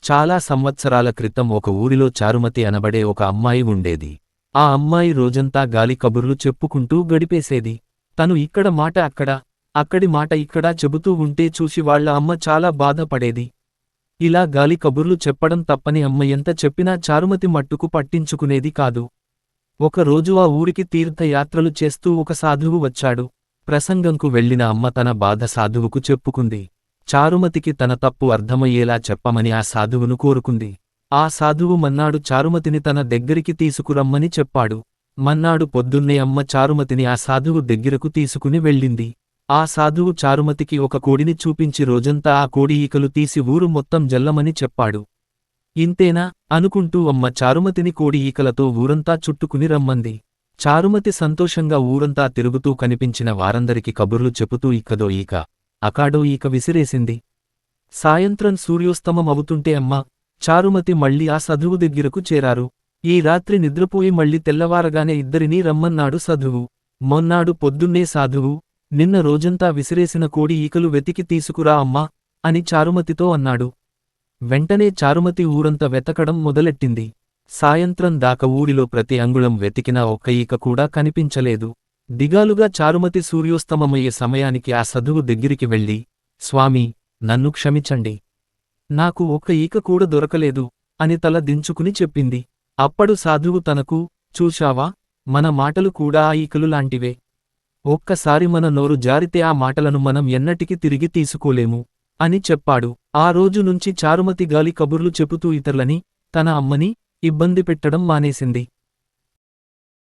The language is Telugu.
చాలా సంవత్సరాల క్రితం ఒక ఊరిలో చారుమతి అనబడే ఒక అమ్మాయి ఉండేది. ఆ అమ్మాయి రోజంతా గాలి కబుర్లు చెప్పుకుంటూ గడిపేసేది. తను ఇక్కడ మాట అక్కడ, అక్కడి మాట ఇక్కడ చెబుతూ ఉంటే చూసి వాళ్ళ అమ్మ చాలా బాధపడేది. ఇలా గాలి కబుర్లు చెప్పడం తప్పని అమ్మ ఎంత చెప్పినా చారుమతి మట్టుకు పట్టించుకునేది కాదు. ఒకరోజు ఆ ఊరికి తీర్థయాత్రలు చేస్తూ ఒక సాధువు వచ్చాడు. ప్రసంగంకు వెళ్లిన అమ్మ తన బాధ సాధువుకు చెప్పుకుంది. చారుమతికి తన తప్పు అర్థమయ్యేలా చెప్పమని ఆ సాధువును కోరుకుంది. ఆ సాధువు మన్నాడు చారుమతిని తన దగ్గరికి తీసుకురమ్మని చెప్పాడు. మన్నాడు పొద్దున్నే అమ్మ చారుమతిని ఆ సాధువు దగ్గరకు తీసుకుని వెళ్ళింది. ఆ సాధువు చారుమతికి ఒక కోడిని చూపించి రోజంతా ఆ కోడి ఈకలు తీసి ఊరు మొత్తం జల్లమని చెప్పాడు. ఇంతేనా అనుకుంటూ అమ్మ చారుమతిని కోడి ఈకలతో ఊరంతా చుట్టుకుని రమ్మంది. చారుమతి సంతోషంగా ఊరంతా తిరుగుతూ కనిపించిన వారందరికి కబుర్లు చెబుతూ ఇక్కదో ఈక, అకాడో ఈక విసిరేసింది. సాయంత్రం సూర్యోస్తమం అవుతుంటే అమ్మ చారుమతి మళ్ళీ ఆ సాధువు దగ్గరకు చేరారు. ఈ రాత్రి నిద్రపోయి మళ్ళీ తెల్లవారగానే ఇద్దరినీ రమ్మన్నాడు సాధువు. మొన్నాడు పొద్దున్నే సాధువు, నిన్న రోజంతా విసిరేసిన కోడి ఈకలు వెతికి తీసుకురా అమ్మా అని చారుమతితో అన్నాడు. వెంటనే చారుమతి ఊరంతా వెతకడం మొదలెట్టింది. సాయంత్రం దాకా ఊరిలో ప్రతి అంగుళం వెతికినా ఒక్క ఈక కూడా కనిపించలేదు. దిగాలుగా చారుమతి సూర్యోస్తమమయ్యే సమయానికి ఆ సాధువు దగ్గరికి వెళ్ళి, స్వామీ, నన్ను క్షమించండి. నాకు ఒక్క ఈక కూడా దొరకలేదు అని తల దించుకుని చెప్పింది. అప్పుడు సాధువు తనకు, చూశావా, మన మాటలు కూడా ఆ ఈకలు లాంటివే. ఒక్కసారి మన నోరు జారితే ఆ మాటలను మనం ఎన్నటికి తిరిగి తీసుకోలేము అని చెప్పాడు. ఆ రోజు నుంచి చారుమతి గాలి కబుర్లు చెబుతూ ఇతరులని, తన అమ్మని ఇబ్బంది పెట్టడం మానేసింది.